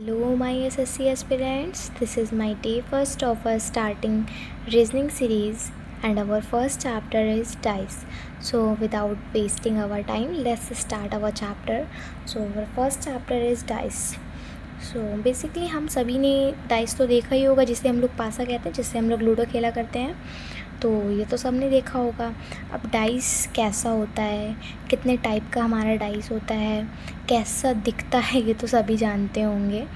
Hello, my SSC aspirants. This is my day first of our starting reasoning series, and our first chapter is dice. So, without wasting our time, let's start our chapter. So, our first chapter is dice. Basically हम सभी ने dice तो देखा ही होगा, जिसे हम लोग पासा कहते हैं, जिससे हम लोग लूडो खेला करते हैं। तो ये तो सबने देखा होगा। अब डाइस कैसा होता है, कितने टाइप का हमारा डाइस होता है, कैसा दिखता है, ये तो सभी जानते होंगे।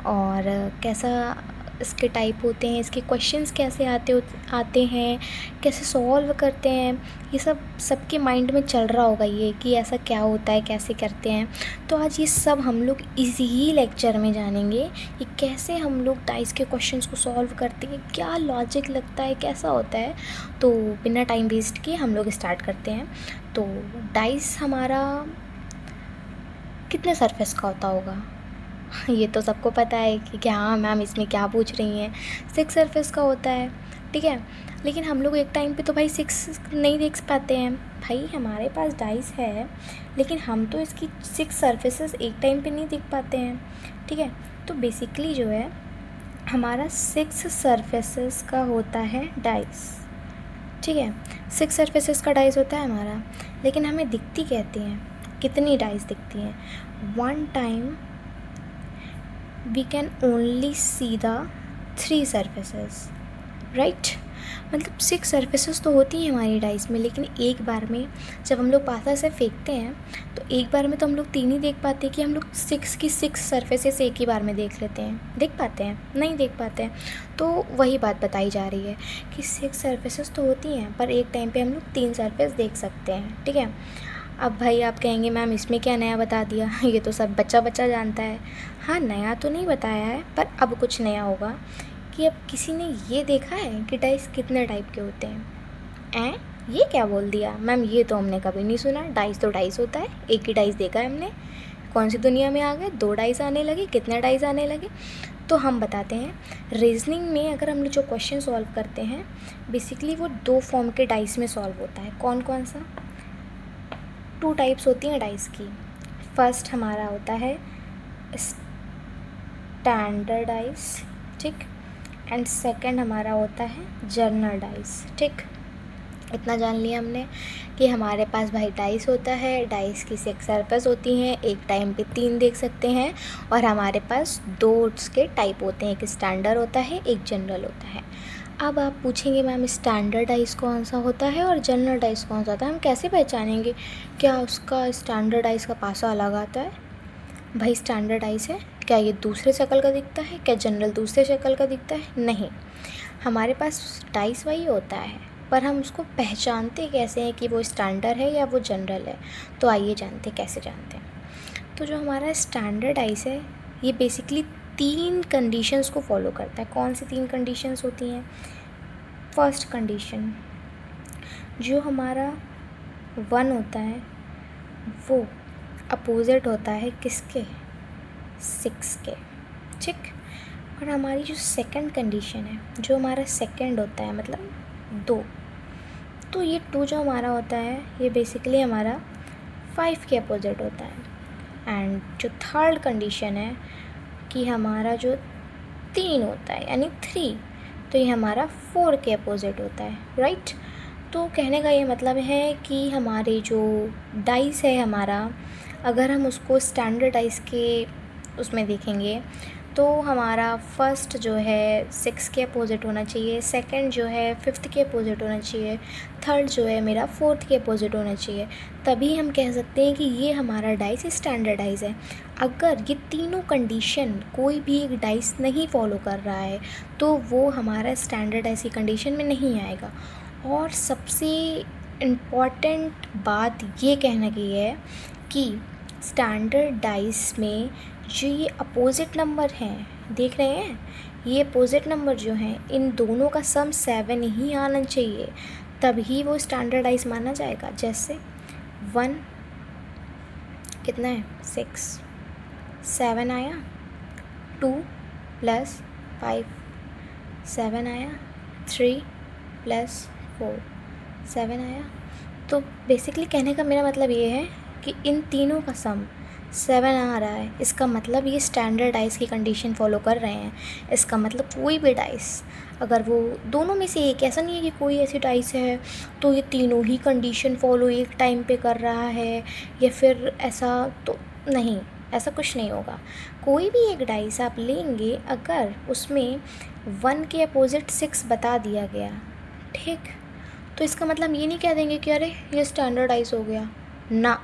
और कैसा इसके टाइप होते हैं, इसके क्वेश्चंस कैसे आते हैं, कैसे सॉल्व करते हैं, ये सब सबके माइंड में चल रहा होगा ये कि ऐसा क्या होता है, कैसे करते हैं। तो आज ये सब हम लोग इसी ही लेक्चर में जानेंगे कि कैसे हम लोग डाइस के क्वेश्चंस को सॉल्व करते हैं, क्या लॉजिक लगता है, कैसा होता है। तो बिना टाइम वेस्ट किए हम लोग स्टार्ट करते हैं। तो डाइस हमारा कितने सरफेस का होता होगा ये तो सबको पता है कि हाँ मैम इसमें क्या पूछ रही हैं। 6 सरफेस का होता है, ठीक है। लेकिन हम लोग एक टाइम पे तो भाई 6 नहीं देख पाते हैं। भाई हमारे पास डाइस है, लेकिन हम तो इसकी 6 सरफेसेस एक टाइम पे नहीं देख पाते हैं, ठीक है। तो बेसिकली जो है हमारा 6 सरफेसेस का होता है डाइस, ठीक है। 6 सरफेसेस का डाइस होता है हमारा। लेकिन हमें दिखती कहती हैं, कितनी डाइस दिखती हैं। One time we can only see the 3 surfaces, right? मतलब 6 surfaces तो होती हैं हमारी डाइस में, लेकिन एक बार में जब हम लोग पासा से फेंकते हैं तो एक बार में तो हम लोग 3 ही देख पाते हैं कि हम लोग 6 की 6 सरफेसेस एक ही बार में देख लेते हैं। देख पाते हैं? नहीं देख पाते हैं। तो वही बात बताई जा रही है कि 6 सरफेसेस तो होती हैं, पर एक टाइम पे हम लोग 3 सरफेस देख सकते हैं, ठीक है। अब भाई आप कहेंगे मैम इसमें क्या नया बता दिया ये तो सब बच्चा बच्चा जानता है। हाँ, नया तो नहीं बताया है, पर अब कुछ नया होगा कि अब किसी ने ये देखा है कि डाइस कितने टाइप के होते हैं। ये क्या बोल दिया मैम, ये तो हमने कभी नहीं सुना। डाइस तो डाइस होता है, एक ही डाइस देखा है हमने। कौन सी दुनिया में आ गए, 2 डाइस आने लगे, कितने डाइस आने लगे। तो हम बताते हैं रीजनिंग में अगर हम जो क्वेश्चन सॉल्व करते हैं बेसिकली वो 2 फॉर्म के डाइस में सॉल्व होता है। कौन कौन सा? 2 टाइप्स होती हैं डाइस की। फर्स्ट हमारा होता है स्टैंडर्ड डाइस, ठीक। एंड सेकंड हमारा होता है जनरल डाइस, ठीक। इतना जान लिया हमने कि हमारे पास भाई डाइस होता है। डाइस की 6 सरफेस होती हैं, एक टाइम पे 3 देख सकते हैं। और हमारे पास 2 उसके टाइप होते हैं, एक स्टैंडर्ड होता है, एक जनरल होता है। अब आप पूछेंगे मैम स्टैंडर्ड डाइस कौन सा होता है और जनरल डाइस कौन सा होता है, हम कैसे पहचानेंगे? क्या उसका स्टैंडर्ड डाइस का पासा अलग आता है? भाई स्टैंडर्ड डाइस है, क्या ये दूसरे शक्ल का दिखता है? क्या जनरल दूसरे शक्ल का दिखता है? नहीं, हमारे पास डाइस वही होता है, पर हम उसको पहचानते कैसे हैं कि वो स्टैंडर्ड है या वो जनरल है। तो आइए जानते कैसे जानते हैं। तो जो हमारा स्टैंडर्ड डाइस है ये बेसिकली 3 कंडीशंस को फॉलो करता है। कौन सी 3 कंडीशंस होती हैं? फर्स्ट कंडीशन, जो हमारा 1 होता है वो अपोजिट होता है किसके? 6 के, ठीक। और हमारी जो सेकंड कंडीशन है, जो हमारा सेकंड होता है मतलब 2, तो ये 2 जो हमारा होता है ये बेसिकली हमारा 5 के अपोजिट होता है। एंड जो थर्ड कंडीशन है कि हमारा जो 3 होता है यानी 3, तो ये हमारा 4 के अपोजिट होता है, राइट। तो कहने का ये मतलब है कि हमारे जो डाइस है हमारा, अगर हम उसको स्टैंडर्ड डाइस के उसमें देखेंगे तो हमारा फर्स्ट जो है 6 के अपोजिट होना चाहिए, सेकंड जो है 5th के अपोजिट होना चाहिए, थर्ड जो है मेरा 4th के अपोजिट होना चाहिए। तभी हम कह सकते हैं कि ये हमारा डाइस स्टैंडर्ड डाइस है। अगर ये तीनों कंडीशन कोई भी एक डाइस नहीं फॉलो कर रहा है तो वो हमारा स्टैंडर्ड डाइस की कंडीशन में नहीं आएगा। और सबसे इम्पॉर्टेंट बात ये कहने की है कि स्टैंडर्ड डाइस में जो ये अपोजिट नंबर हैं, देख रहे हैं, ये अपोजिट नंबर जो हैं इन दोनों का सम 7 ही आना चाहिए, तभी वो स्टैंडर्ड डाइस माना जाएगा। जैसे 1 कितना है 6, 7 आया, 2 + 5 7 आया, 3 + 4 7 आया। तो बेसिकली कहने का मेरा मतलब ये है कि इन तीनों का सम 7 आ रहा है, इसका मतलब ये स्टैंडर्ड डाइस की कंडीशन फॉलो कर रहे हैं। इसका मतलब कोई भी डाइस अगर वो दोनों में से एक, ऐसा नहीं है कि कोई ऐसी डाइस है तो ये तीनों ही कंडीशन फॉलो एक टाइम पे कर रहा है या फिर ऐसा, तो नहीं, ऐसा कुछ नहीं होगा। कोई भी एक डाइस आप लेंगे, अगर उसमें 1 के अपोजिट 6 बता दिया गया, ठीक, तो इसका मतलब ये नहीं कह देंगे कि अरे ये स्टैंडर्ड डाइस हो गया ना,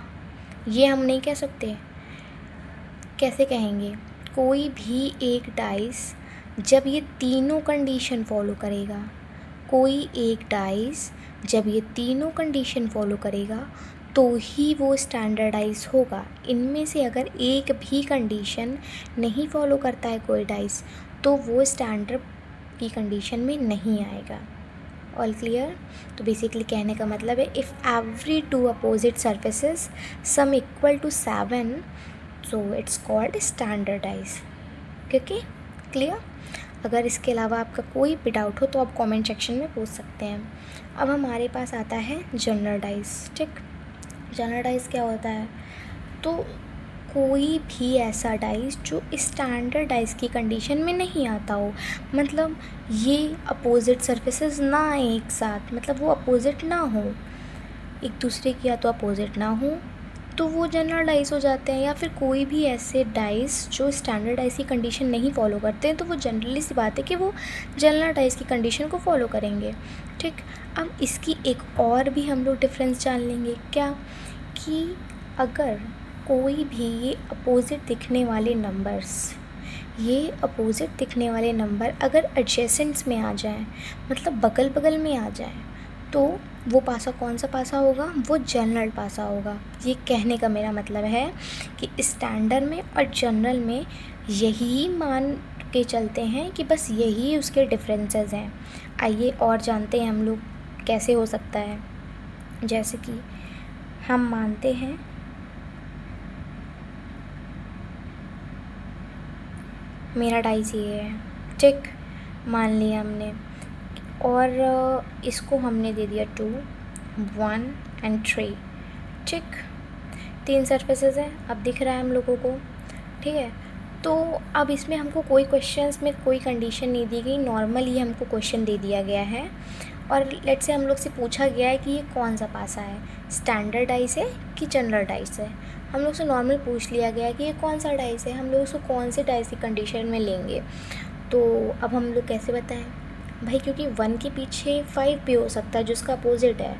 ये हम नहीं कह सकते। कैसे कहेंगे? कोई भी एक डाइस जब ये तीनों कंडीशन फॉलो करेगा, कोई एक डाइस जब ये तीनों कंडीशन फॉलो करेगा तो ही वो स्टैंडर्डाइज होगा। इनमें से अगर एक भी कंडीशन नहीं फॉलो करता है कोई डाइस, तो वो स्टैंडर्ड की कंडीशन में नहीं आएगा। All clear? तो बेसिकली कहने का मतलब है, if every two opposite surfaces sum equal to 7, so it's called standardise. Okay, clear? अगर इसके अलावा आपका कोई भी डाउट हो तो आप कमेंट सेक्शन में पूछ सकते हैं। अब हमारे पास आता है जनरलाइज। ठीक, जनरलाइज क्या होता है? तो कोई भी ऐसा डाइस जो स्टैंडर्ड डाइस की कंडीशन में नहीं आता हो, मतलब ये अपोजिट सर्फेसेस ना आए एक साथ, मतलब वो अपोजिट ना हो एक दूसरे की, या तो अपोजिट ना हो तो वो जनरल डाइस हो जाते हैं। या फिर कोई भी ऐसे डाइस जो स्टैंडर्ड डाइस की कंडीशन नहीं फॉलो करते हैं, तो वो जनरली सी बात है कि वो जनरल डाइस की कंडीशन को फॉलो करेंगे। ठीक, अब इसकी एक और भी हम लोग डिफरेंस जान लेंगे। क्या? कि अगर कोई भी ये अपोजिट दिखने वाले नंबर अगर एडजेसेंट्स में आ जाएं, मतलब बगल बगल में आ जाएं, तो वो पासा कौन सा पासा होगा? वो जनरल पासा होगा। ये कहने का मेरा मतलब है कि स्टैंडर्ड में और जनरल में यही मान के चलते हैं कि बस यही उसके डिफरेंसेस हैं। आइए और जानते हैं हम लोग कैसे हो सकता है। जैसे कि हम मानते हैं मेरा डाइस ये है, ठीक, मान लिया हमने, और इसको हमने दे दिया 2, 1 एंड 3। ठीक, 3 सरफेसेस हैं, अब दिख रहा है हम लोगों को। ठीक है, तो अब इसमें हमको कोई क्वेश्चंस में कोई कंडीशन नहीं दी गई, नॉर्मली हमको क्वेश्चन दे दिया गया है और लेट से हम लोग से पूछा गया है कि ये कौन सा पासा है, स्टैंडर्ड डाइस है कि जनरल डाइस है। हम लोग से नॉर्मल पूछ लिया गया है कि ये कौन सा डाइस है, हम लोग उसको कौन से डाइस की कंडीशन में लेंगे। तो अब हम लोग कैसे बताएं भाई? क्योंकि 1 के पीछे 5 भी हो सकता है, जिसका अपोजिट है।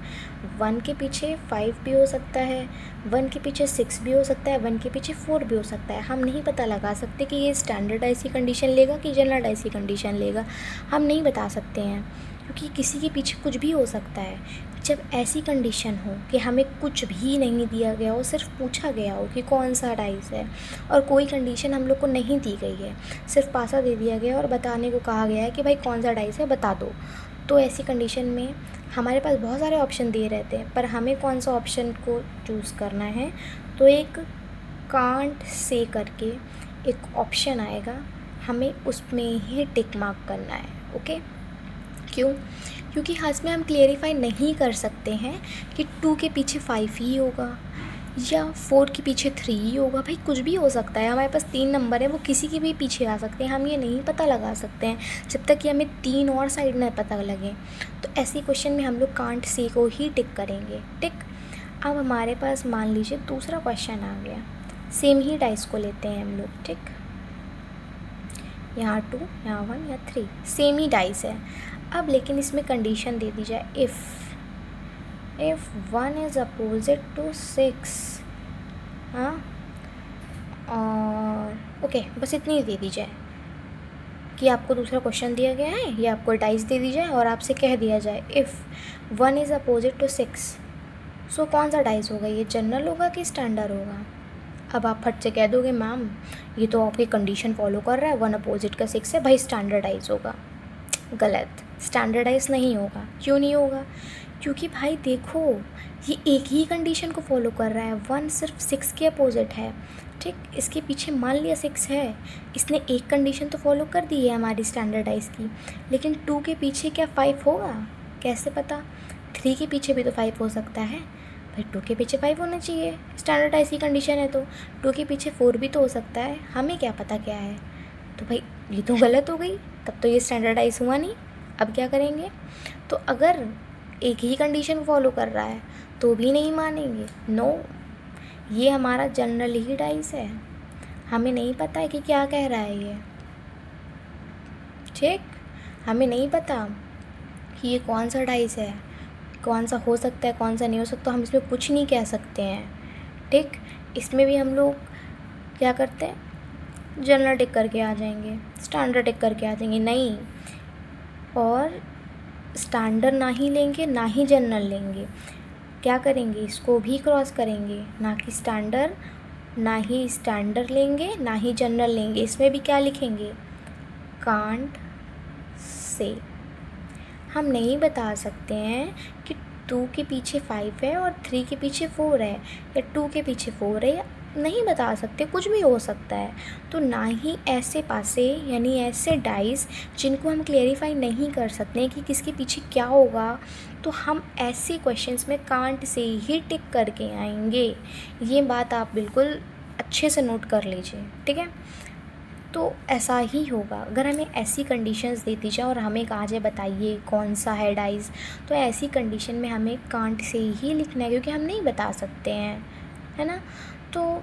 1 के पीछे 5 भी हो सकता है, 1 के पीछे 6 भी हो सकता है, 1 के पीछे 4 भी हो सकता है। हम नहीं पता लगा सकते कि ये स्टैंडर्ड डाइस की कंडीशन लेगा कि जनरल डाइस की कंडीशन लेगा, हम नहीं बता सकते हैं, क्योंकि किसी के पीछे कुछ भी हो सकता है। जब ऐसी कंडीशन हो कि हमें कुछ भी नहीं दिया गया हो, सिर्फ पूछा गया हो कि कौन सा डाइस है, और कोई कंडीशन हम लोग को नहीं दी गई है, सिर्फ पासा दे दिया गया और बताने को कहा गया है कि भाई कौन सा डाइस है बता दो, तो ऐसी कंडीशन में हमारे पास बहुत सारे ऑप्शन दिए रहते हैं, पर हमें कौन सा ऑप्शन को चूज़ करना है। तो एक कांट से करके एक ऑप्शन आएगा, हमें उसमें ही टिक मार्क करना है। ओके, क्यों? क्योंकि हाँ, इसमें हम क्लेरिफाई नहीं कर सकते हैं कि 2 के पीछे 5 ही होगा या 4 के पीछे 3 ही होगा। भाई कुछ भी हो सकता है, हमारे पास 3 नंबर है, वो किसी के भी पीछे आ सकते हैं, हम ये नहीं पता लगा सकते हैं जब तक कि हमें 3 और साइड ना पता लगे। तो ऐसे क्वेश्चन में हम लोग कांट से को ही टिक करेंगे। टिक। अब हमारे पास मान लीजिए दूसरा क्वेश्चन आ गया, सेम ही डाइस को लेते हैं हम लोग। ठीक, यहाँ 2, यहाँ 1 या 3, सेम ही डाइस है। अब लेकिन इसमें कंडीशन दे दी जाए, इफ़ 1 इज़ अपोजिट टू 6, हाँ, और ओके, बस इतनी ही दे दी जाए कि आपको दूसरा क्वेश्चन दिया गया है, या आपको डाइस दे दी जाए और आपसे कह दिया जाए इफ़ 1 इज़ अपोजिट टू 6, सो कौन सा डाइस होगा, ये जनरल होगा कि स्टैंडर्ड होगा? अब आप फट से कह दोगे मैम ये तो आपकी कंडीशन फॉलो कर रहा है, 1 अपोजिट का 6 है, भाई स्टैंडर्डाइज होगा। गलत, स्टैंडर्डाइज नहीं होगा। क्यों नहीं होगा? क्योंकि भाई देखो, ये एक ही कंडीशन को फॉलो कर रहा है, 1 सिर्फ 6 के अपोजिट है। ठीक, इसके पीछे मान लिया 6 है, इसने एक कंडीशन तो फॉलो कर दी है हमारी स्टैंडर्डाइज की, लेकिन 2 के पीछे क्या 5 होगा? कैसे पता? 3 के पीछे भी तो 5 हो सकता है। भाई 2 के पीछे 5 होना चाहिए, स्टैंडर्ड डाइस की कंडीशन है तो 2 के पीछे 4 भी तो हो सकता है, हमें क्या पता क्या है। तो भाई ये तो गलत हो गई, तब तो ये स्टैंडर्डाइज हुआ नहीं। अब क्या करेंगे, तो अगर एक ही कंडीशन फॉलो कर रहा है तो भी नहीं मानेंगे। नो, ये हमारा जनरल ही डाइस है, हमें नहीं पता है कि क्या कह रहा है ये। ठीक, हमें नहीं पता कि ये कौन सा डाइस है, कौन सा हो सकता है कौन सा नहीं हो सकता, हम इसमें कुछ नहीं कह सकते हैं। ठीक, इसमें भी हम लोग क्या करते हैं, जनरल टिक करके आ जाएंगे, स्टैंडर्ड टिक करके आ जाएंगे। नहीं, और स्टैंडर्ड ना ही लेंगे ना ही जनरल लेंगे, क्या करेंगे, इसको भी क्रॉस करेंगे, ना कि स्टैंडर्ड ना ही स्टैंडर्ड लेंगे ना ही जनरल लेंगे। इसमें भी क्या लिखेंगे, कांट से। हम नहीं बता सकते हैं कि 2 के पीछे 5 है और 3 के पीछे 4 है, या 2 के पीछे 4 है, या नहीं बता सकते, कुछ भी हो सकता है। तो ना ही ऐसे पासे यानी ऐसे डाइस जिनको हम क्लेरिफाई नहीं कर सकते कि किसके पीछे क्या होगा, तो हम ऐसे क्वेश्चंस में कांट से ही टिक करके आएंगे। ये बात आप बिल्कुल अच्छे से नोट कर लीजिए, ठीक है। तो ऐसा ही होगा अगर हमें ऐसी कंडीशंस दे दी जाए और हमें कहा जाए बताइए कौन सा है डाइस, तो ऐसी कंडीशन में हमें कांट से ही लिखना है, क्योंकि हम नहीं बता सकते हैं, है ना। तो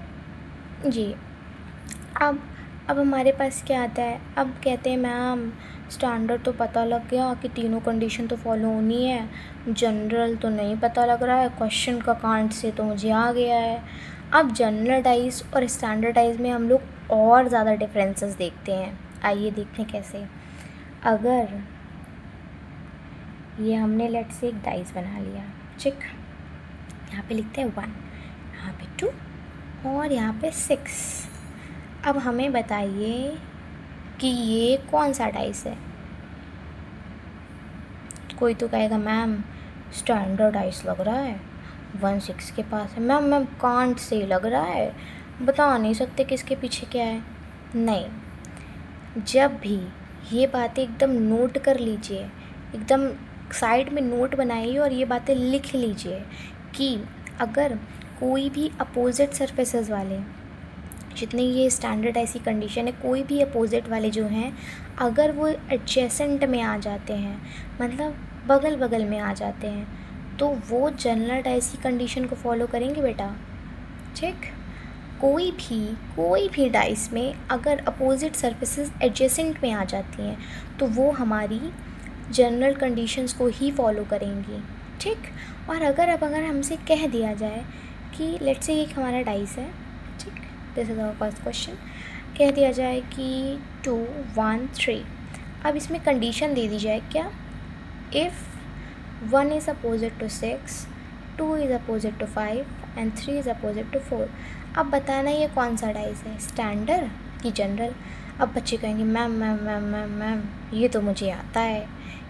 जी, अब हमारे पास क्या आता है, अब कहते हैं मैम स्टैंडर्ड तो पता लग गया कि तीनों कंडीशन तो फॉलो होनी है, जनरल तो नहीं पता लग रहा है, क्वेश्चन का कांट से तो मुझे आ गया है। अब जनरलाइज और स्टैंडर्डाइज में हम लोग और ज़्यादा डिफरेंसेस देखते हैं, आइए देखते हैं कैसे। अगर ये हमने लेट से एक डाइस बना लिया, ठीक, यहाँ पे लिखते हैं 1, यहाँ पे 2 और यहाँ पे 6। अब हमें बताइए कि ये कौन सा डाइस है। कोई तो कहेगा मैम स्टैंडर्ड डाइस लग रहा है, 1 6 के पास है। मैम कांट से लग रहा है, बता नहीं सकते किसके पीछे क्या है। नहीं, जब भी ये बातें एकदम नोट कर लीजिए, एकदम साइड में नोट बनाइए और ये बातें लिख लीजिए कि अगर कोई भी अपोजिट सरफेसेस वाले, जितने ये स्टैंडर्ड ऐसी कंडीशन है, कोई भी अपोजिट वाले जो हैं, अगर वो एडजेसेंट में आ जाते हैं, मतलब बगल बगल में आ जाते हैं, तो वो जनरल ऐसी कंडीशन को फॉलो करेंगे बेटा। ठीक, कोई भी डाइस में अगर अपोजिट सरफेसेस एडजेसेंट में आ जाती हैं तो वो हमारी जनरल कंडीशंस को ही फॉलो करेंगी। ठीक, और अगर हमसे कह दिया जाए कि लेट्स से एक हमारा डाइस है, ठीक, this is our first question, कह दिया जाए कि 2 1 3। अब इसमें कंडीशन दे दी जाए क्या, if 1 is opposite to 6, 2 is opposite to 5 and 3 is opposite to 4। अब बताना ये कौन सा डाइस है, स्टैंडर्ड कि जनरल। अब बच्चे कहेंगे ma'am ma'am ma'am ma'am ma'am ये तो मुझे आता है,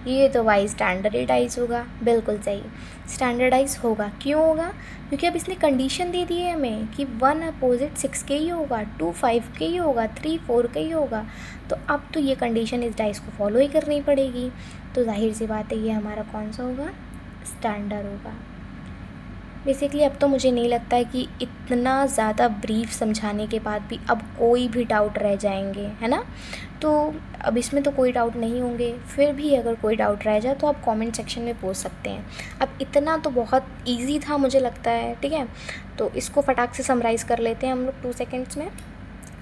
ये तो भाई स्टैंडर्डाइज होगा। बिल्कुल सही, स्टैंडर्डाइज होगा। क्यों होगा, क्योंकि अब इसने कंडीशन दे दी है हमें कि 1 अपोजिट 6 के ही होगा, 2 5 के ही होगा, 3 4 के ही होगा। तो अब तो ये कंडीशन इस डाइस को फॉलो ही करनी पड़ेगी। तो जाहिर सी बात है ये हमारा कौन सा होगा, स्टैंडर्ड होगा। बेसिकली अब तो मुझे नहीं लगता है कि इतना ज़्यादा ब्रीफ समझाने के बाद भी अब कोई भी डाउट रह जाएंगे, है ना। तो अब इसमें तो कोई डाउट नहीं होंगे, फिर भी अगर कोई डाउट रह जाए तो आप कमेंट सेक्शन में पूछ सकते हैं। अब इतना तो बहुत इजी था मुझे लगता है, ठीक है। तो इसको फटाक से समराइज़ कर लेते हैं हम लोग 2 सेकेंड्स में।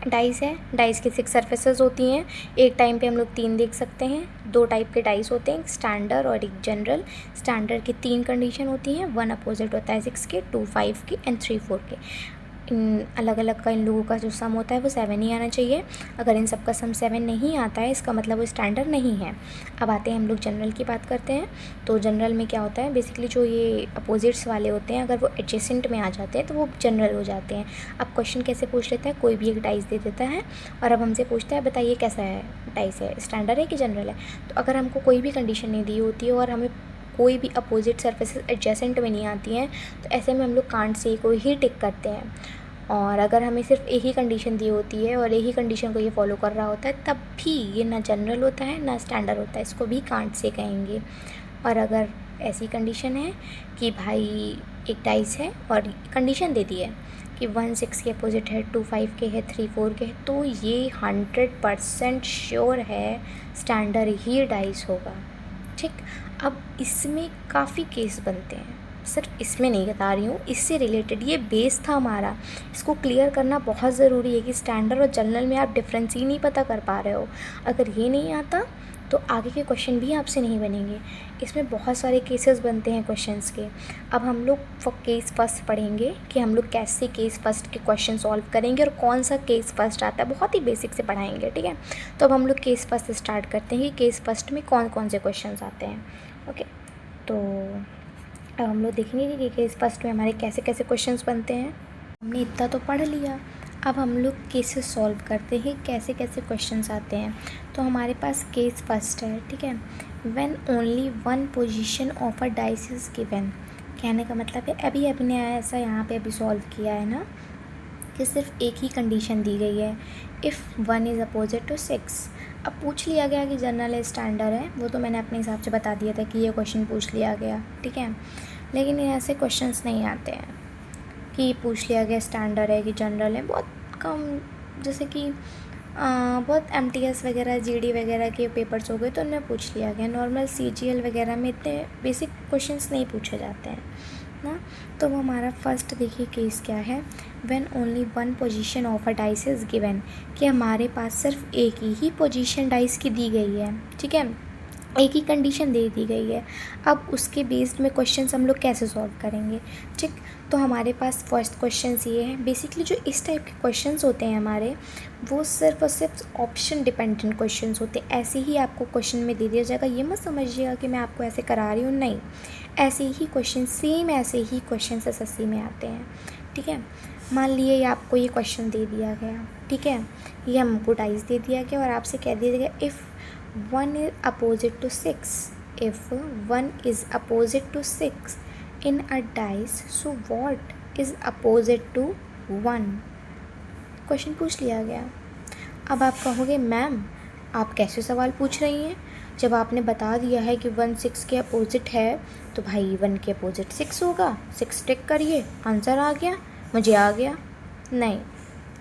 डाइस है, डाइस की 6 सरफेसेस होती हैं, एक टाइम पे हम लोग 3 देख सकते हैं। 2 टाइप के डाइस होते हैं, एक स्टैंडर्ड और एक जनरल। स्टैंडर्ड की 3 कंडीशन होती हैं, 1 अपोजिट होता है 6 के, 2 5 के एंड 3 4 के। इन अलग अलग का इन लोगों का जो सम होता है वो 7 ही आना चाहिए। अगर इन सब का सम 7 नहीं आता है इसका मतलब वो स्टैंडर्ड नहीं है। अब आते हैं हम लोग जनरल की बात करते हैं। तो जनरल में क्या होता है, बेसिकली जो ये अपोजिट्स वाले होते हैं अगर वो एडजेसेंट में आ जाते हैं तो वो जनरल हो जाते हैं। अब क्वेश्चन कैसे पूछ लेता है, कोई भी एक डाइस दे देता है और अब हमसे पूछता है बताइए कैसा है डाइस है, स्टैंडर्ड है कि जनरल है। तो अगर हमको कोई भी कंडीशन नहीं दी होती है और हमें कोई भी अपोजिट सर्फेसेस एडजेसेंट में नहीं आती हैं तो ऐसे में हम लोग कांट से को ही टिक करते हैं। और अगर हमें सिर्फ एक ही कंडीशन दी होती है और एक ही कंडीशन को ये फॉलो कर रहा होता है तब भी ये ना जनरल होता है ना स्टैंडर्ड होता है, इसको भी कांट से कहेंगे। और अगर ऐसी कंडीशन है कि भाई एक डाइस है और कंडीशन दे दी है कि 1 6 के अपोजिट है, 2 5 के है, 3 4 के है, तो ये 100% श्योर है स्टैंडर्ड ही डाइस होगा। ठीक, अब इसमें काफ़ी केस बनते हैं, सिर्फ इसमें नहीं बता रही हूँ, इससे रिलेटेड ये बेस था हमारा। इसको क्लियर करना बहुत ज़रूरी है कि स्टैंडर्ड और जनरल में आप डिफरेंस ही नहीं पता कर पा रहे हो। अगर ये नहीं आता तो आगे के क्वेश्चन भी आपसे नहीं बनेंगे। इसमें बहुत सारे केसेस बनते हैं क्वेश्चंस के। अब हम लोग केस फर्स्ट पढ़ेंगे कि हम लोग कैसे केस फर्स्ट के क्वेश्चन सॉल्व करेंगे और कौन सा केस फर्स्ट आता है, बहुत ही बेसिक से पढ़ाएंगे। ठीक है, तो अब हम लोग केस फर्स्ट स्टार्ट करते हैं कि केस फर्स्ट में कौन कौन से क्वेश्चन आते हैं। ओके, तो अब हम लोग देखेंगे कि केस फर्स्ट में हमारे कैसे कैसे क्वेश्चंस बनते हैं। हमने इतना तो पढ़ लिया, अब हम लोग केसेस सॉल्व करते हैं कैसे कैसे क्वेश्चंस आते हैं। तो हमारे पास केस फर्स्ट है, ठीक है, when only one position of a dice is given. कहने का मतलब है अभी अपने ऐसा यहाँ पे अभी सॉल्व किया है ना कि सिर्फ एक ही कंडीशन दी गई है, इफ़ 1 इज़ अपोजिट टू 6। अब पूछ लिया गया कि जनरल है स्टैंडर्ड है, वो तो मैंने अपने हिसाब से बता दिया था कि ये क्वेश्चन पूछ लिया गया, ठीक है। लेकिन ऐसे क्वेश्चंस नहीं आते हैं कि पूछ लिया गया स्टैंडर्ड है कि जनरल है, बहुत कम। जैसे कि बहुत MTS वगैरह GD वगैरह के पेपर्स हो गए तो उनमें पूछ लिया गया। नॉर्मल CGL वगैरह में इतने बेसिक क्वेश्चंस नहीं पूछे जाते हैं ना। तो वो हमारा फर्स्ट देखिए केस क्या है, when only one position of a dice is given, कि हमारे पास सिर्फ एक ही पोजीशन डाइस की दी गई है, ठीक है, एक ही कंडीशन दे दी गई है। अब उसके बेस्ड में क्वेश्चंस हम लोग कैसे सॉल्व करेंगे। ठीक, तो हमारे पास फर्स्ट क्वेश्चंस ये है। बेसिकली जो इस टाइप के क्वेश्चंस होते हैं हमारे, वो सिर्फ और सिर्फ ऑप्शन डिपेंडेंट क्वेश्चंस होते हैं। ऐसे ही आपको क्वेश्चन में दे दिया जाएगा, ये मत समझिएगा कि मैं आपको ऐसे करा रही हूँ, नहीं, ऐसे ही क्वेश्चन, सेम ऐसे ही क्वेश्चन SSC में आते हैं। ठीक है, मान लिए आपको ये क्वेश्चन दे दिया गया, ठीक है, ये हमको डाइस दे दिया गया और आपसे कह दिया गया if 1 is opposite to 6, if 1 is opposite to 6 in a dice, so what is opposite to 1? Question पूछ लिया गया। अब आप कहोगे मैम आप कैसे सवाल पूछ रही हैं, जब आपने बता दिया है कि 1 6 के अपोजिट है तो भाई 1 के अपोजिट 6 होगा, 6 टिक करिए, आंसर आ गया, मुझे आ गया। नहीं,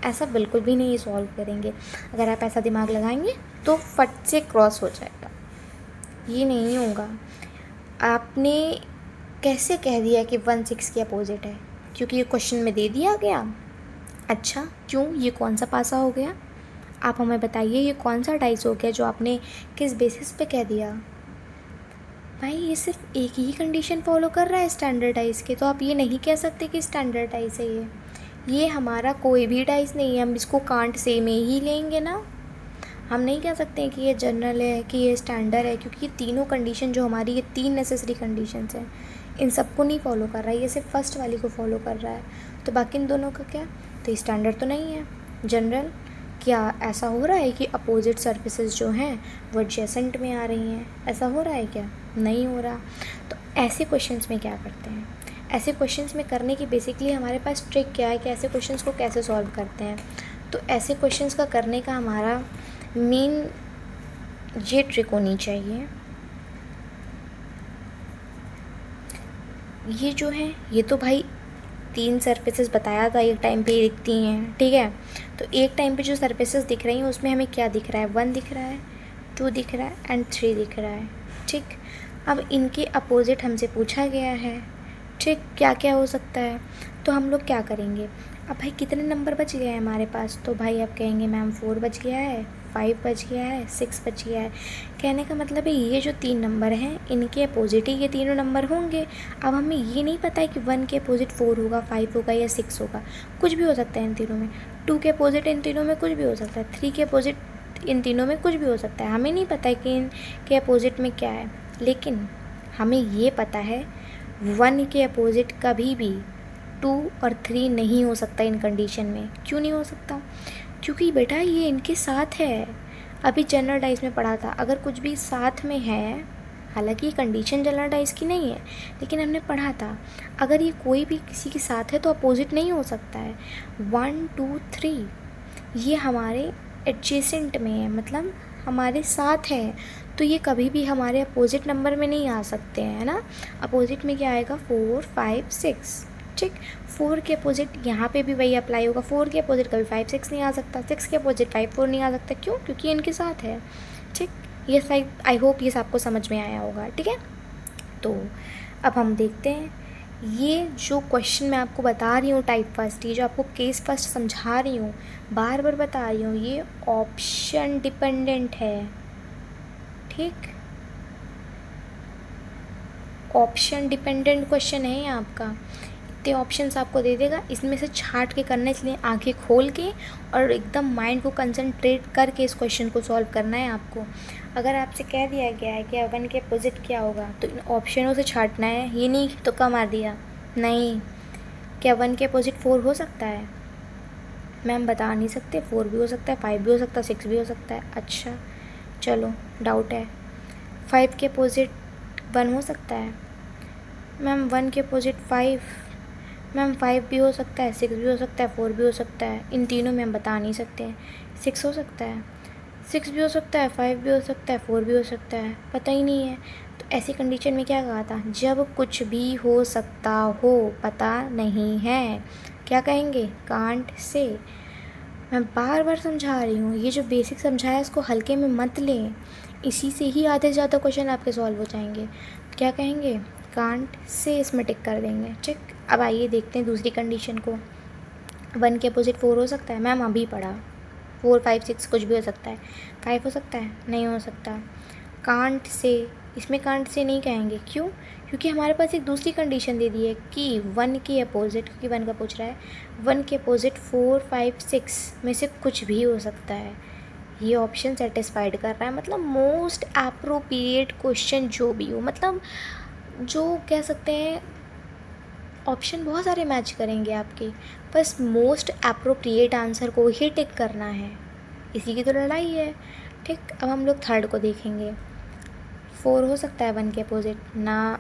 ऐसा बिल्कुल भी नहीं सॉल्व करेंगे। अगर आप ऐसा दिमाग लगाएंगे तो फट से क्रॉस हो जाएगा, ये नहीं होगा। आपने कैसे कह दिया कि 1 6 के अपोजिट है, क्योंकि ये क्वेश्चन में दे दिया गया। अच्छा, क्यों, ये कौन सा पासा हो गया, आप हमें बताइए, ये कौन सा डाइस हो गया जो आपने किस बेसिस पे कह दिया। भाई ये सिर्फ एक ही कंडीशन फॉलो कर रहा है स्टैंडर्ड डाइस के, तो आप ये नहीं कह सकते कि स्टैंडर्ड डाइस है ये हमारा कोई भी डाइस नहीं है। हम इसको कांट से में ही लेंगे ना, हम नहीं कह सकते हैं कि ये जनरल है कि ये स्टैंडर्ड है, क्योंकि ये तीनों कंडीशन जो हमारी, ये 3 नेसेसरी कंडीशंस हैं, इन सबको नहीं फॉलो कर रहा है, ये सिर्फ फर्स्ट वाली को फॉलो कर रहा है। तो बाकी इन दोनों का क्या, तो स्टैंडर्ड तो नहीं है, जनरल। क्या ऐसा हो रहा है कि अपोजिट सर्फेसेस जो हैं वो एडजेसेंट में आ रही हैं, ऐसा हो रहा है क्या, नहीं हो रहा। तो ऐसे क्वेश्चंस में क्या करते हैं, ऐसे क्वेश्चंस में करने की बेसिकली हमारे पास ट्रिक क्या है कि ऐसे क्वेश्चंस को कैसे सॉल्व करते हैं। तो ऐसे क्वेश्चंस का करने का हमारा मेन ये ट्रिक होनी चाहिए, ये जो है, ये तो भाई 3 सरफेसेस बताया था एक टाइम पे दिखती हैं, ठीक है। तो एक टाइम पे जो सरफेसेस दिख रही हैं उसमें हमें क्या दिख रहा है, 1 दिख रहा है, 2 दिख रहा है एंड 3 दिख रहा है। ठीक, अब इनके अपोजिट हमसे पूछा गया है, ठीक, क्या क्या हो सकता है। तो हम लोग क्या करेंगे, अब भाई कितने नंबर बच गए हैं हमारे पास, तो भाई आप कहेंगे मैम 4 बच गया है, 5 बच गया है, 6 बच गया है। कहने का मतलब है ये जो 3 नंबर हैं इनके अपोजिट ही ये तीनों नंबर होंगे। अब हमें ये नहीं पता है कि 1 के अपोजिट 4 होगा, 5 होगा या 6 होगा, कुछ भी हो सकता है इन तीनों में। 2 के अपोजिट इन तीनों में कुछ भी हो सकता है, 3 के अपोजिट इन तीनों में कुछ भी हो सकता है। हमें नहीं पता है कि इनके अपोजिट में क्या है, लेकिन हमें ये पता है 1 के अपोजिट कभी भी 2 और 3 नहीं हो सकता इन कंडीशन में। क्यों नहीं हो सकता, क्योंकि बेटा ये इनके साथ है। अभी जनरल डाइस में पढ़ा था, अगर कुछ भी साथ में है, हालांकि कंडीशन जनरल डाइस की नहीं है, लेकिन हमने पढ़ा था अगर ये कोई भी किसी के साथ है तो अपोजिट नहीं हो सकता है। 1 2 3 ये हमारे एडजेसेंट में है, मतलब हमारे साथ है, तो ये कभी भी हमारे अपोजिट नंबर में नहीं आ सकते हैं, है ना। अपोजिट में क्या आएगा 4 5 6, ठीक। 4 के अपोजिट यहाँ पे भी वही अप्लाई होगा। 4 के अपोजिट कभी 5 6 नहीं आ सकता, 6 के अपोजिट 5 4 नहीं आ सकता। क्यों? क्योंकि इनके साथ है, ठीक। ये शायद आई होप ये आपको समझ में आया होगा, ठीक है। तो अब हम देखते हैं, ये जो क्वेश्चन मैं आपको बता रही हूँ टाइप फर्स्ट, ये जो आपको केस फर्स्ट समझा रही हूँ, बार बार बता रही हूँ, ये ऑप्शन डिपेंडेंट है, ठीक। ऑप्शन डिपेंडेंट क्वेश्चन है ये आपका। इतने ऑप्शंस आपको दे देगा, इसमें से छांट के करना, इसलिए आंखें खोल के और एकदम माइंड को कंसंट्रेट करके इस क्वेश्चन को सॉल्व करना है आपको। अगर आपसे कह दिया गया है कि 1 के अपोजिट क्या होगा, तो इन ऑप्शनों से छांटना है। ये नहीं तुक्का मार दिया, नहीं। क्या 1 के अपोजिट 4 हो सकता है? मैम बता नहीं सकते। 4 भी हो सकता है, 5 भी हो सकता है, 6 भी हो सकता है। अच्छा चलो, डाउट है। 5 के अपोजिट 1 हो सकता है मैम। 1 के अपोजिट 5, मैम 5 भी हो सकता है, 6 भी हो सकता है, 4 भी हो सकता है। इन तीनों में हम बता नहीं सकते। 6 हो सकता है, 6 भी हो सकता है, 5 भी हो सकता है, 4 भी हो सकता है, पता ही नहीं है। तो ऐसी कंडीशन में क्या कहा था? जब कुछ भी हो सकता हो, पता नहीं है, क्या कहेंगे? Can't say. मैं बार बार समझा रही हूँ, ये जो बेसिक समझाया इसको हल्के में मत लें, इसी से ही आधे से ज़्यादा क्वेश्चन आपके सॉल्व हो जाएंगे। क्या कहेंगे? कांट से, इसमें टिक कर देंगे, ठीक। अब आइए देखते हैं दूसरी कंडीशन को। 1 के अपोजिट 4 हो सकता है? मैम अभी पढ़ा, 4 5 6 कुछ भी हो सकता है। 5 हो सकता है? नहीं हो सकता। कांट से, इसमें कांट से नहीं कहेंगे। क्यों? क्योंकि हमारे पास एक दूसरी कंडीशन दे दी है कि 1 के अपोजिट, क्योंकि 1 का पूछ रहा है, 1 के अपोजिट 4 5 6 में से कुछ भी हो सकता है। ये ऑप्शन सेटिस्फाइड कर रहा है, मतलब मोस्ट अप्रोप्रिएट क्वेश्चन जो भी हो, मतलब जो कह सकते हैं ऑप्शन बहुत सारे मैच करेंगे आपके, बस मोस्ट अप्रोप्रिएट आंसर को ही टिक करना है। इसी की तो लड़ाई है, ठीक। अब हम लोग थर्ड को देखेंगे। 4 हो सकता है 1 के अपोजिट? ना।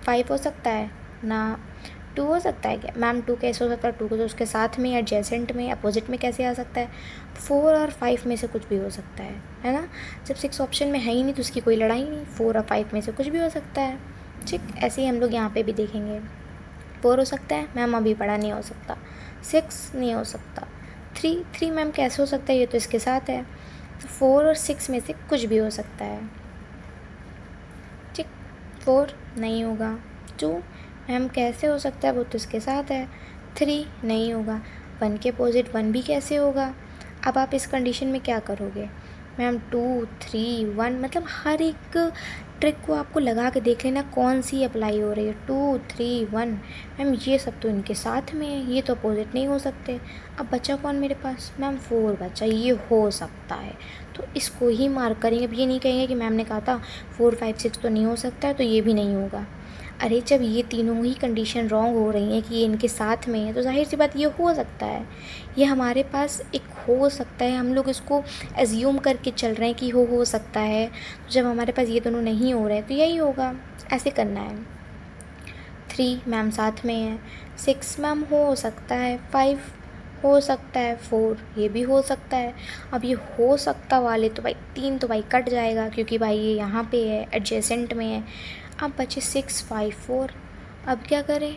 5 हो सकता है? ना। 2 हो सकता है क्या? मैम 2 कैसे हो सकता है? 2 को तो उसके साथ में, एडजेसेंट में, अपोजिट में कैसे आ सकता है? 4 और 5 में से कुछ भी हो सकता है ना। जब 6 ऑप्शन में है ही नहीं तो उसकी कोई लड़ाई नहीं, 4 और 5 में से कुछ भी हो सकता है, ठीक। ऐसे ही हम लोग यहाँ पे भी देखेंगे। 4 हो सकता है? मैम अभी पढ़ा, नहीं हो सकता। 6 नहीं हो सकता। 3 मैम कैसे हो सकता है? ये तो इसके साथ है। तो 4 और 6 में से कुछ भी हो सकता है, ठीक। 4 नहीं होगा। 2 मैम कैसे हो सकता है? वो तो इसके साथ है। 3 नहीं होगा। 1 के अपोजिट 1 भी कैसे होगा? अब आप इस कंडीशन में क्या करोगे? मैम 2 3 1, मतलब हर एक ट्रिक को आपको लगा के देख लेना कौन सी अप्लाई हो रही है। 2 3 1, मैम ये सब तो इनके साथ में है, ये तो अपोजिट नहीं हो सकते। अब बचा कौन मेरे पास? मैम 4 बचा, ये हो सकता है, तो इसको ही मार्क करेंगे। अब ये नहीं कहेंगे कि मैम ने कहा था 4 5 6 तो नहीं हो सकता है, तो ये भी नहीं होगा। अरे जब ये तीनों ही कंडीशन रॉन्ग हो रही हैं कि ये इनके साथ में है, तो जाहिर सी बात ये हो सकता है। ये हमारे पास एक हो सकता है, हम लोग इसको एज्यूम करके चल रहे हैं कि हो सकता है। तो जब हमारे पास ये दोनों नहीं हो रहे हैं तो यही होगा, ऐसे करना है। 3 मैम साथ में है, 6 मैम हो सकता है, 5 हो सकता है, 4 ये भी हो सकता है। अब ये हो सकता वाले तो भाई 3 तो भाई कट जाएगा, क्योंकि भाई ये यहाँ पे है, एडजेसेंट में है। अब बचे 6 5 4। अब क्या करें?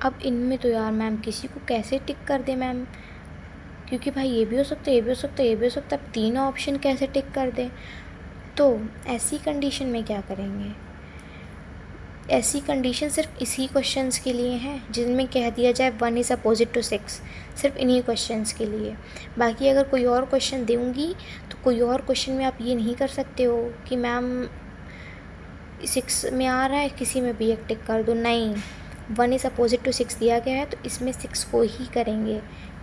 अब इनमें तो यार मैम किसी को कैसे टिक कर दे मैम, क्योंकि भाई ये भी हो सकता है, ये भी हो सकता है, ये भी हो सकता है। अब तीनों ऑप्शन कैसे टिक कर दे? तो ऐसी कंडीशन में क्या करेंगे? ऐसी कंडीशन सिर्फ इसी क्वेश्चंस के लिए हैं जिनमें कह दिया जाए 1 इज़ अपोजिट टू 6, सिर्फ इन्हीं क्वेश्चंस के लिए। बाकी अगर कोई और क्वेश्चन दूँगी तो कोई और क्वेश्चन में आप ये नहीं कर सकते हो कि मैम 6 में आ रहा है, किसी में भी एक टिक कर दो, नहीं। 1 इज़ अपोजिट टू 6 दिया गया है तो इसमें 6 को ही करेंगे।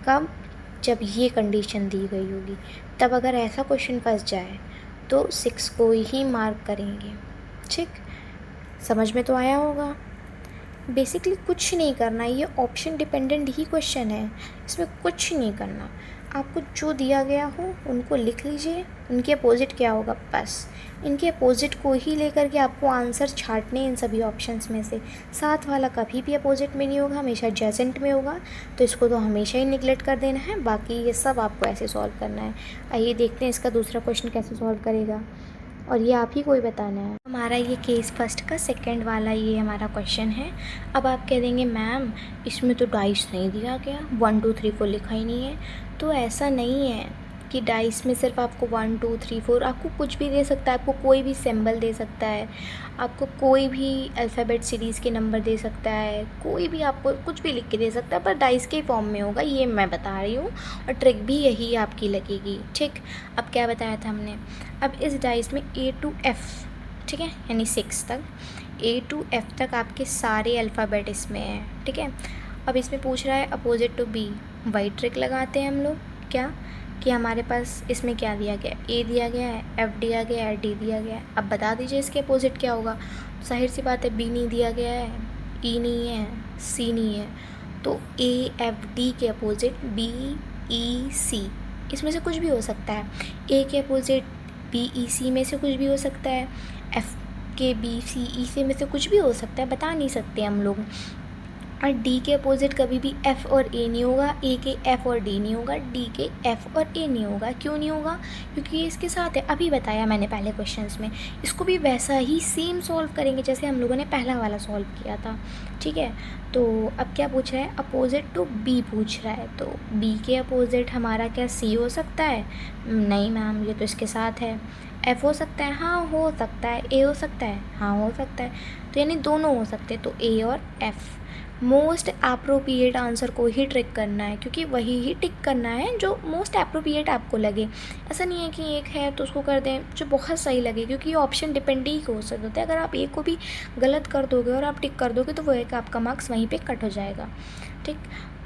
कब? जब ये कंडीशन दी गई होगी, तब अगर ऐसा क्वेश्चन फंस जाए तो 6 को ही मार्क करेंगे, ठीक। समझ में तो आया होगा। बेसिकली कुछ नहीं करना, ये ऑप्शन डिपेंडेंट ही क्वेश्चन है, इसमें कुछ नहीं करना। आपको जो दिया गया हो उनको लिख लीजिए, उनके अपोजिट क्या होगा, बस इनके अपोजिट को ही लेकर के आपको आंसर छांटने इन सभी ऑप्शंस में से। साथ वाला कभी भी अपोजिट में नहीं होगा, हमेशा एडजेसेंट में होगा, तो इसको तो हमेशा ही निगलेक्ट कर देना है। बाकी ये सब आपको ऐसे सॉल्व करना है। आइए देखते हैं इसका दूसरा क्वेश्चन कैसे सॉल्व करेगा। और ये आप ही को ही बताना है। हमारा ये केस फर्स्ट का सेकंड वाला ये हमारा क्वेश्चन है। अब आप कह देंगे मैम इसमें तो डाइस नहीं दिया गया, 1 2 3 4 लिखा ही नहीं है। तो ऐसा नहीं है कि डाइस में सिर्फ आपको 1 2 3 4, आपको कुछ भी दे सकता है, आपको कोई भी सिंबल दे सकता है, आपको कोई भी अल्फ़ाबेट सीरीज़ के नंबर दे सकता है, कोई भी आपको कुछ भी लिख के दे सकता है, पर डाइस के फॉर्म में होगा, ये मैं बता रही हूँ। और ट्रिक भी यही आपकी लगेगी, ठीक। अब क्या बताया था हमने, अब इस डाइस में A to F, ठीक है, यानी 6 तक, A to F तक आपके सारे अल्फ़ाबेट इसमें हैं, ठीक है। अब इसमें पूछ रहा है अपोजिट टू B, वही ट्रिक लगाते हैं हम लोग, क्या कि हमारे पास इसमें क्या दिया गया है, A दिया गया है, F दिया गया है, D दिया गया है। अब बता दीजिए इसके अपोजिट क्या होगा। जाहिर सी बात है B नहीं दिया गया है, E नहीं है, C नहीं है, तो A F D के अपोजिट B E C, इसमें से कुछ भी हो सकता है। A के अपोजिट B E C में से कुछ भी हो सकता है, F के B C E C में से कुछ भी हो सकता है, बता नहीं सकते हम लोग। और D के अपोजिट कभी भी F और A नहीं होगा, A के F और D नहीं होगा, D के F और A नहीं होगा। क्यों नहीं होगा? क्योंकि ये इसके साथ है, अभी बताया मैंने पहले क्वेश्चंस में। इसको भी वैसा ही सेम सॉल्व करेंगे जैसे हम लोगों ने पहला वाला सॉल्व किया था, ठीक है। तो अब क्या पूछ रहा है, अपोजिट टू B पूछ रहा है, तो B के अपोजिट हमारा क्या C हो सकता है? नहीं मैम, ये तो इसके साथ है। F हो सकता है? हाँ हो सकता है। A हो सकता है? हाँ हो सकता है। तो यानी दोनों हो सकते हैं, तो A और F। मोस्ट अप्रोप्रिएट आंसर को ही ट्रिक करना है, क्योंकि वही ही टिक करना है जो मोस्ट अप्रोप्रिएट आपको लगे। ऐसा नहीं है कि एक है तो उसको कर दें जो बहुत सही लगे, क्योंकि ये ऑप्शन डिपेंड ही हो सकता है। अगर आप एक को भी गलत कर दोगे और आप टिक कर दोगे तो वो एक आपका मार्क्स वहीं पे कट हो जाएगा, ठीक।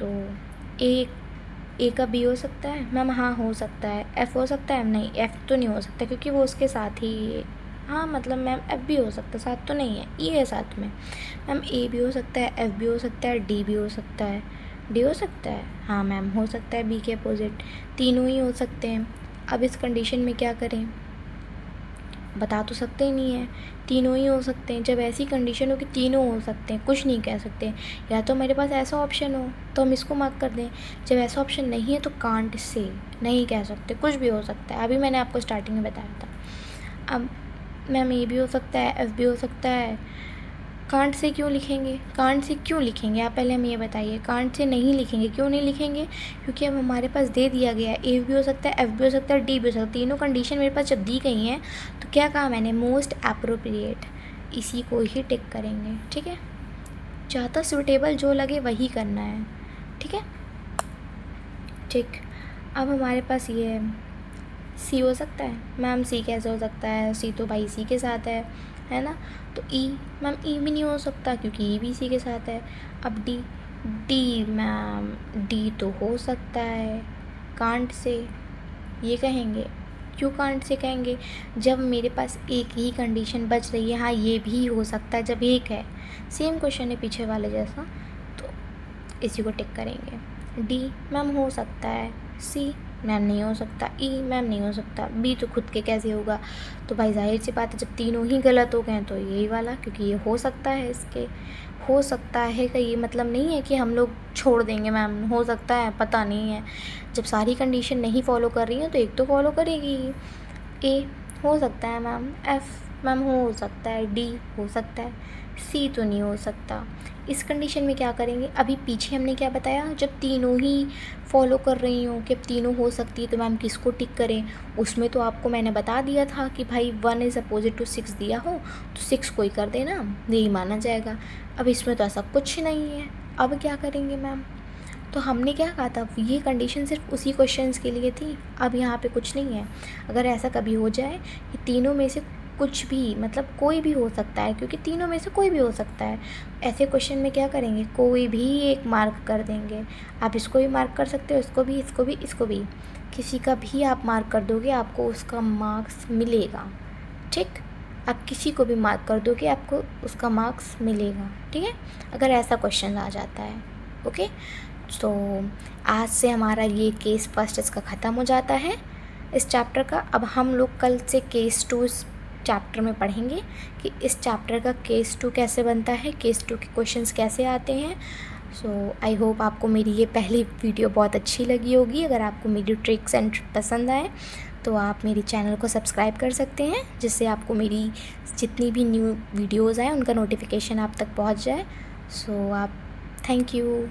तो ए का B हो सकता है मैम? हाँ हो सकता है। F हो सकता है? नहीं, F तो नहीं हो सकता क्योंकि वो उसके साथ ही, हाँ मतलब मैम F भी हो सकता है, साथ तो नहीं है, E है साथ में। मैम A भी हो सकता है, F भी हो सकता है, D भी हो सकता है। D हो सकता है? हाँ मैम हो सकता है, B के अपोजिट तीनों ही हो सकते हैं। अब इस कंडीशन में क्या करें, बता तो सकते ही नहीं है, तीनों ही हो सकते हैं। जब ऐसी कंडीशन हो कि तीनों हो सकते हैं, कुछ नहीं कह सकते, या तो मेरे पास ऐसा ऑप्शन हो तो हम इसको मार्क कर दें। जब ऐसा ऑप्शन नहीं है तो कांट से नहीं कह सकते, कुछ भी हो सकता है। अभी मैंने आपको स्टार्टिंग में बताया था। अब मैम ए भी हो सकता है, एफ भी हो सकता है, कांट से क्यों लिखेंगे? कांट से क्यों लिखेंगे आप पहले हमें ये बताइए। कांट से नहीं लिखेंगे, क्यों नहीं लिखेंगे? क्योंकि अब हमारे पास दे दिया गया है, ए भी हो सकता है, एफ भी हो सकता है, डी भी हो सकता है। तीनों कंडीशन मेरे पास जब दी गई हैं तो क्या कहा मैंने, मोस्ट अप्रोप्रिएट, इसी को ही टिक करेंगे, ठीक है। ज़्यादा सूटेबल जो लगे वही करना है, ठीक है, ठीक। अब हमारे पास ये है, सी हो सकता है मैम? सी कैसे हो सकता है, सी तो भाई सी के साथ है ना। तो ई मैम, ई भी नहीं हो सकता क्योंकि ई भी सी के साथ है। अब डी, डी मैम डी तो हो सकता है, कांट से ये कहेंगे। क्यों कांट से कहेंगे? जब मेरे पास एक ही कंडीशन बच रही है, हाँ ये भी हो सकता है, जब एक है, सेम क्वेश्चन है पीछे वाले जैसा, तो इसी को टिक करेंगे। डी मैम हो सकता है, सी मैम नहीं हो सकता, ई मैम नहीं हो सकता, बी तो खुद के कैसे होगा। तो भाई जाहिर सी बात है जब तीनों ही गलत हो गए तो यही वाला, क्योंकि ये हो सकता है, इसके हो सकता है का ये मतलब नहीं है कि हम लोग छोड़ देंगे मैम हो सकता है, पता नहीं है। जब सारी कंडीशन नहीं फॉलो कर रही हैं तो एक तो फॉलो करेगी। ए हो सकता है मैम, एफ मैम हो सकता है, डी हो सकता है, सी तो नहीं हो सकता। इस कंडीशन में क्या करेंगे, अभी पीछे हमने क्या बताया, जब तीनों ही फॉलो कर रही हूँ कि अब तीनों हो सकती है तो मैम किसको टिक करें। उसमें तो आपको मैंने बता दिया था कि भाई 1 इज़ अपोजिट टू 6 दिया हो तो 6 को ही कर देना, यही माना जाएगा। अब इसमें तो ऐसा कुछ नहीं है, अब क्या करेंगे मैम। तो हमने क्या कहा था, ये कंडीशन सिर्फ उसी क्वेश्चंस के लिए थी, अब यहाँ पे कुछ नहीं है। अगर ऐसा कभी हो जाए कि तीनों में से कुछ भी, मतलब कोई भी हो सकता है, क्योंकि तीनों में से कोई भी हो सकता है, ऐसे क्वेश्चन में क्या करेंगे, कोई भी एक मार्क कर देंगे। आप इसको भी मार्क कर सकते हो, इसको भी, इसको भी, इसको भी, किसी का भी आप मार्क कर दोगे आपको उसका मार्क्स मिलेगा, ठीक। आप किसी को भी मार्क कर दोगे आपको उसका मार्क्स मिलेगा, ठीक है, अगर ऐसा क्वेश्चन आ जाता है। ओके, तो आज से हमारा ये केस फर्स्ट इसका ख़त्म हो जाता है इस चैप्टर का। अब हम लोग कल से केस 2 इस चैप्टर में पढ़ेंगे कि इस चैप्टर का केस 2 कैसे बनता है, केस 2 के क्वेश्चंस कैसे आते हैं। सो आई होप आपको मेरी ये पहली वीडियो बहुत अच्छी लगी होगी। अगर आपको मेरी ट्रिक्स एंड पसंद आए तो आप मेरे चैनल को सब्सक्राइब कर सकते हैं, जिससे आपको मेरी जितनी भी न्यू वीडियोज़ आएँ उनका नोटिफिकेशन आप तक पहुंच जाए। सो आप थैंक यू।